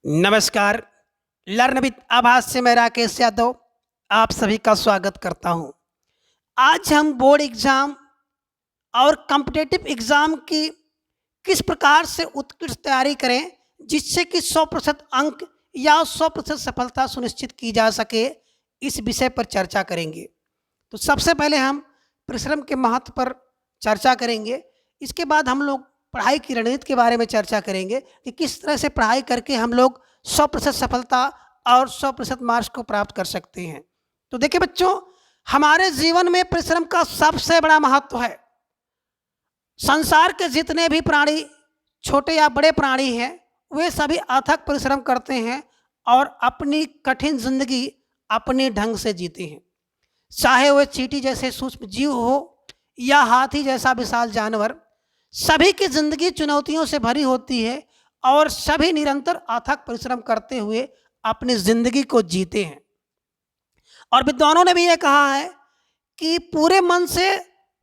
नमस्कार। Learn with आभास से मैं राकेश यादव आप सभी का स्वागत करता हूं। आज हम बोर्ड एग्ज़ाम और कॉम्पिटिटिव एग्ज़ाम की किस प्रकार से उत्कृष्ट तैयारी करें जिससे कि 100% अंक या 100% सफलता सुनिश्चित की जा सके, इस विषय पर चर्चा करेंगे। तो सबसे पहले हम परिश्रम के महत्व पर चर्चा करेंगे। इसके बाद हम लोग पढ़ाई की रणनीति के बारे में चर्चा करेंगे कि किस तरह से पढ़ाई करके हम लोग 100% सफलता और 100% मार्क्स को प्राप्त कर सकते हैं। तो देखिए बच्चों, हमारे जीवन में परिश्रम का सबसे बड़ा महत्व है। संसार के जितने भी प्राणी, छोटे या बड़े प्राणी हैं, वे सभी अथक परिश्रम करते हैं और अपनी कठिन जिंदगी अपने ढंग से जीते हैं। चाहे वह चींटी जैसे सूक्ष्म जीव हो या हाथी जैसा विशाल जानवर, सभी की जिंदगी चुनौतियों से भरी होती है और सभी निरंतर अथक परिश्रम करते हुए अपनी जिंदगी को जीते हैं। और विद्वानों ने भी यह कहा है कि पूरे मन से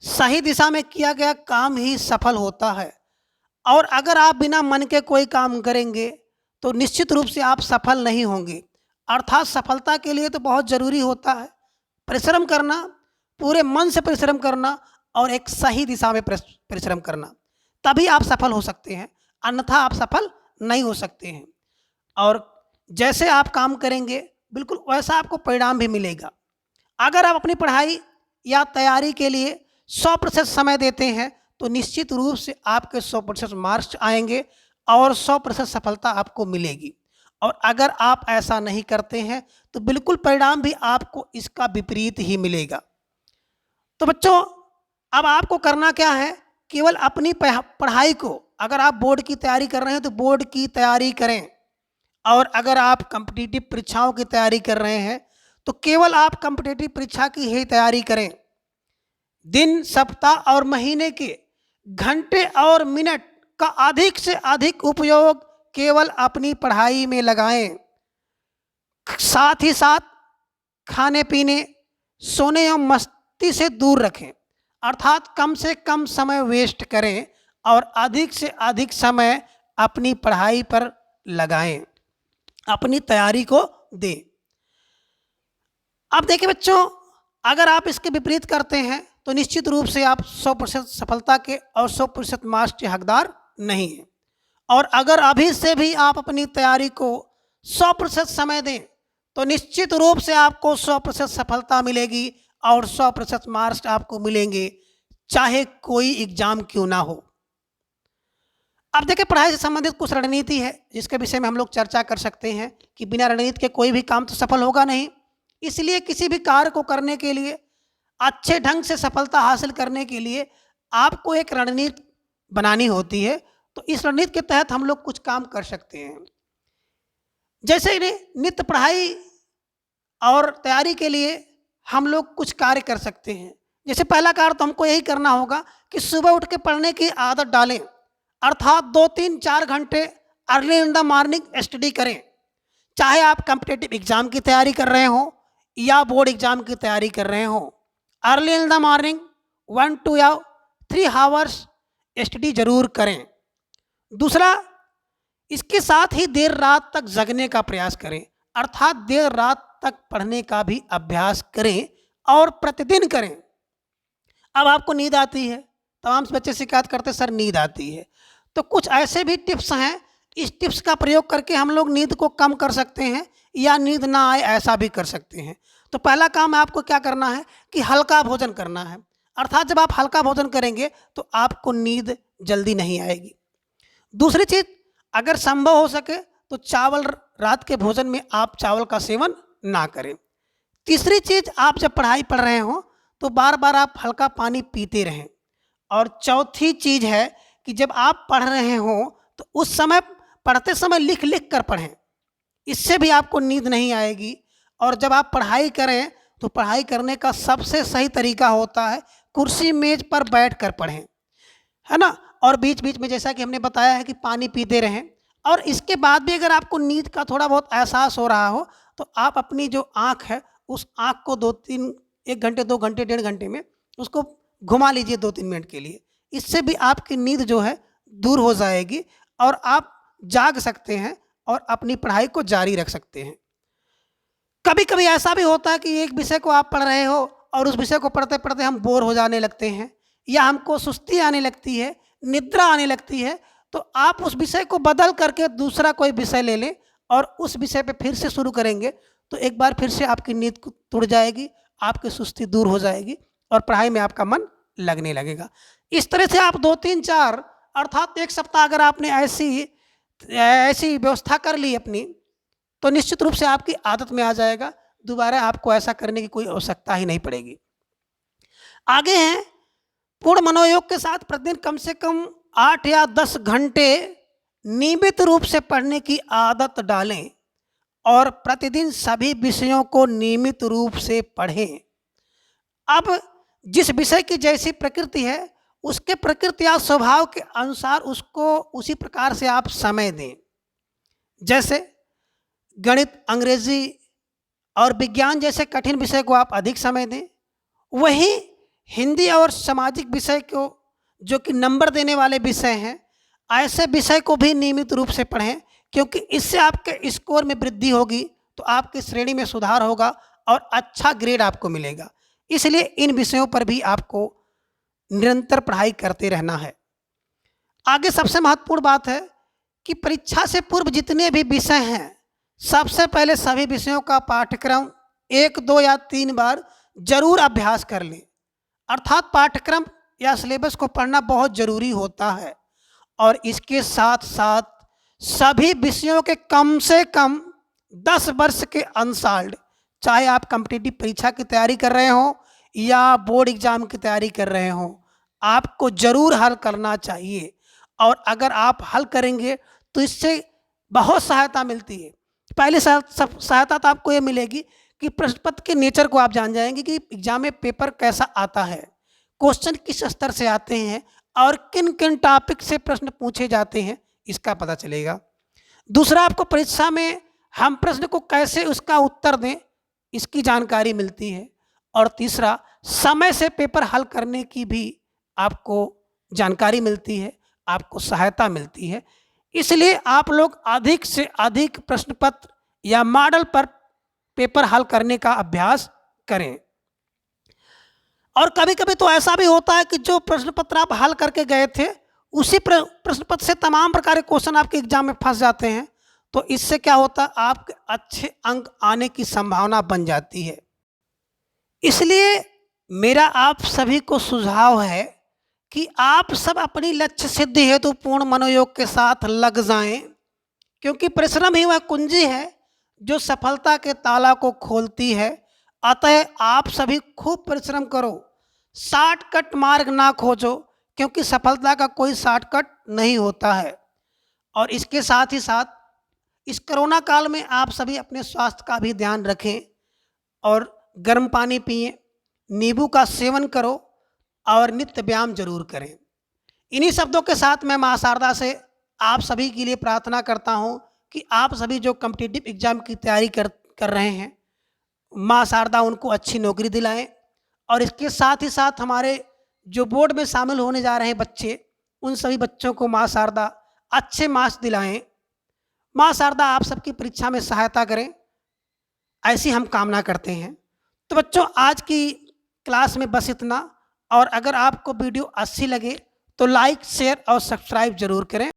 सही दिशा में किया गया काम ही सफल होता है, और अगर आप बिना मन के कोई काम करेंगे तो निश्चित रूप से आप सफल नहीं होंगे। अर्थात सफलता के लिए तो बहुत ज़रूरी होता है परिश्रम करना, पूरे मन से परिश्रम करना और एक सही दिशा में परिश्रम करना, तभी आप सफल हो सकते हैं, अन्यथा आप सफल नहीं हो सकते हैं। और जैसे आप काम करेंगे बिल्कुल वैसा आपको परिणाम भी मिलेगा। अगर आप अपनी पढ़ाई या तैयारी के लिए 100% समय देते हैं तो निश्चित रूप से आपके 100% मार्क्स आएंगे और 100% सफलता आपको मिलेगी। और अगर आप ऐसा नहीं करते हैं तो बिल्कुल परिणाम भी आपको इसका विपरीत ही मिलेगा। तो बच्चों, अब आपको करना क्या है, केवल अपनी पढ़ाई को, अगर आप बोर्ड की तैयारी कर रहे हैं तो बोर्ड की तैयारी करें, और अगर आप कॉम्पिटिटिव परीक्षाओं की तैयारी कर रहे हैं तो केवल आप कॉम्पिटिटिव परीक्षा की ही तैयारी करें। दिन, सप्ताह और महीने के घंटे और मिनट का अधिक से अधिक उपयोग केवल अपनी पढ़ाई में लगाएं। साथ ही साथ खाने पीने, सोने एवं मस्ती से दूर रखें, अर्थात कम से कम समय वेस्ट करें और अधिक से अधिक समय अपनी पढ़ाई पर लगाएं, अपनी तैयारी को दें। अब देखिए बच्चों, अगर आप इसके विपरीत करते हैं तो निश्चित रूप से आप 100% सफलता के और 100% मार्क्स के हकदार नहीं हैं। और अगर अभी से भी आप अपनी तैयारी को 100% समय दें तो निश्चित रूप से आपको 100% सफलता मिलेगी और 100% मार्क्स आपको मिलेंगे, चाहे कोई एग्जाम क्यों ना हो। अब देखिए, पढ़ाई से संबंधित कुछ रणनीति है जिसके विषय में हम लोग चर्चा कर सकते हैं कि बिना रणनीति के कोई भी काम तो सफल होगा नहीं। इसलिए किसी भी कार्य को करने के लिए, अच्छे ढंग से सफलता हासिल करने के लिए आपको एक रणनीति बनानी होती है। तो इस रणनीति के तहत हम लोग कुछ काम कर सकते हैं। जैसे नित्य पढ़ाई और तैयारी के लिए हम लोग कुछ कार्य कर सकते हैं। जैसे पहला कार्य तो हमको यही करना होगा कि सुबह उठ के पढ़ने की आदत डालें, अर्थात 2-3-4 घंटे early in the morning study करें। चाहे आप कॉम्पिटिटिव एग्जाम की तैयारी कर रहे हो या बोर्ड एग्जाम की तैयारी कर रहे हो, early in the morning 1 to 3 hours study जरूर करें। दूसरा, इसके साथ ही देर रात तक जगने का प्रयास करें, अर्थात देर रात तक पढ़ने का भी अभ्यास करें और प्रतिदिन करें। अब आपको नींद आती है, तमाम बच्चे शिकायत करते सर नींद आती है, तो कुछ ऐसे भी टिप्स हैं, इस टिप्स का प्रयोग करके हम लोग नींद को कम कर सकते हैं या नींद ना आए ऐसा भी कर सकते हैं। तो पहला काम आपको क्या करना है कि हल्का भोजन करना है, अर्थात जब आप हल्का भोजन करेंगे तो आपको नींद जल्दी नहीं आएगी। दूसरी चीज़, अगर संभव हो सके तो चावल, रात के भोजन में आप चावल का सेवन ना करें। तीसरी चीज़, आप जब पढ़ाई पढ़ रहे हो तो बार बार आप हल्का पानी पीते रहें। और चौथी चीज़ है कि जब आप पढ़ रहे हो तो उस समय, पढ़ते समय लिख लिख कर पढ़ें, इससे भी आपको नींद नहीं आएगी। और जब आप पढ़ाई करें तो पढ़ाई करने का सबसे सही तरीका होता है कुर्सी मेज पर बैठ कर पढ़ें, है ना। और बीच बीच में जैसा कि हमने बताया है कि पानी पीते रहें। और इसके बाद भी अगर आपको नींद का थोड़ा बहुत एहसास हो रहा हो तो आप अपनी जो आँख है उस आँख को 1 घंटे 2 घंटे 1.5 घंटे में उसको घुमा लीजिए 2-3 मिनट के लिए। इससे भी आपकी नींद जो है दूर हो जाएगी और आप जाग सकते हैं और अपनी पढ़ाई को जारी रख सकते हैं। कभी कभी ऐसा भी होता है कि एक विषय को आप पढ़ रहे हो और उस विषय को पढ़ते पढ़ते हम बोर हो जाने लगते हैं या हमको सुस्ती आने लगती है, निद्रा आने लगती है, तो आप उस विषय को बदल करके दूसरा कोई विषय ले लें और उस विषय पे फिर से शुरू करेंगे तो एक बार फिर से आपकी नींद टूट जाएगी, आपकी सुस्ती दूर हो जाएगी और पढ़ाई में आपका मन लगने लगेगा। इस तरह से आप 2-3-4 अर्थात 1 सप्ताह अगर आपने ऐसी व्यवस्था कर ली अपनी, तो निश्चित रूप से आपकी आदत में आ जाएगा, दोबारा आपको ऐसा करने की कोई आवश्यकता ही नहीं पड़ेगी। आगे हैं, पूर्ण मनोयोग के साथ प्रतिदिन कम से कम 8 या 10 घंटे नियमित रूप से पढ़ने की आदत डालें और प्रतिदिन सभी विषयों को नियमित रूप से पढ़ें। अब जिस विषय की जैसी प्रकृति है उसके प्रकृति या स्वभाव के अनुसार उसको उसी प्रकार से आप समय दें। जैसे गणित, अंग्रेजी और विज्ञान जैसे कठिन विषय को आप अधिक समय दें, वहीं हिंदी और सामाजिक विषय को जो कि नंबर देने वाले विषय हैं, ऐसे विषय को भी नियमित रूप से पढ़ें, क्योंकि इससे आपके स्कोर में वृद्धि होगी तो आपकी श्रेणी में सुधार होगा और अच्छा ग्रेड आपको मिलेगा। इसलिए इन विषयों पर भी आपको निरंतर पढ़ाई करते रहना है। आगे सबसे महत्वपूर्ण बात है कि परीक्षा से पूर्व जितने भी विषय हैं, सबसे पहले सभी विषयों का पाठ्यक्रम 1, 2 या 3 बार जरूर अभ्यास कर लें। अर्थात पाठ्यक्रम या सिलेबस को पढ़ना बहुत ज़रूरी होता है और इसके साथ साथ सभी विषयों के कम से कम 10 वर्ष के अनसॉल्व्ड, चाहे आप कॉम्पिटिटिव परीक्षा की तैयारी कर रहे हो या बोर्ड एग्जाम की तैयारी कर रहे हो, आपको ज़रूर हल करना चाहिए। और अगर आप हल करेंगे तो इससे बहुत सहायता मिलती है। पहली सहायता तो आपको ये मिलेगी कि प्रश्न पत्र के नेचर को आप जान जाएंगे कि एग्जाम में पेपर कैसा आता है, क्वेश्चन किस स्तर से आते हैं और किन किन टॉपिक से प्रश्न पूछे जाते हैं, इसका पता चलेगा। दूसरा, आपको परीक्षा में हम प्रश्न को कैसे उसका उत्तर दें, इसकी जानकारी मिलती है। और तीसरा, समय से पेपर हल करने की भी आपको जानकारी मिलती है, आपको सहायता मिलती है। इसलिए आप लोग अधिक से अधिक प्रश्न पत्र या मॉडल पर पेपर हल करने का अभ्यास करें। और कभी कभी तो ऐसा भी होता है कि जो प्रश्न पत्र आप हल करके गए थे उसी प्रश्न पत्र से तमाम प्रकार के क्वेश्चन आपके एग्जाम में फंस जाते हैं, तो इससे क्या होता है, आपके अच्छे अंक आने की संभावना बन जाती है। इसलिए मेरा आप सभी को सुझाव है कि आप सब अपनी लक्ष्य सिद्धि हेतु पूर्ण मनोयोग के साथ लग जाएं, क्योंकि परिश्रम ही वह कुंजी है जो सफलता के ताला को खोलती है। अतः आप सभी खूब परिश्रम करो, शॉर्टकट मार्ग ना खोजो, क्योंकि सफलता का कोई शॉर्टकट नहीं होता है। और इसके साथ ही साथ इस कोरोना काल में आप सभी अपने स्वास्थ्य का भी ध्यान रखें और गर्म पानी पिएं, नींबू का सेवन करो और नित्य व्यायाम जरूर करें। इन्हीं शब्दों के साथ मैं माँ शारदा से आप सभी के लिए प्रार्थना करता हूँ कि आप सभी जो कॉम्पिटिटिव एग्जाम की तैयारी कर रहे हैं, माँ शारदा उनको अच्छी नौकरी दिलाएं। और इसके साथ ही साथ हमारे जो बोर्ड में शामिल होने जा रहे हैं बच्चे, उन सभी बच्चों को माँ शारदा अच्छे मार्क्स दिलाएं। माँ शारदा आप सबकी परीक्षा में सहायता करें, ऐसी हम कामना करते हैं। तो बच्चों, आज की क्लास में बस इतना। और अगर आपको वीडियो अच्छी लगे तो लाइक, शेयर और सब्सक्राइब जरूर करें।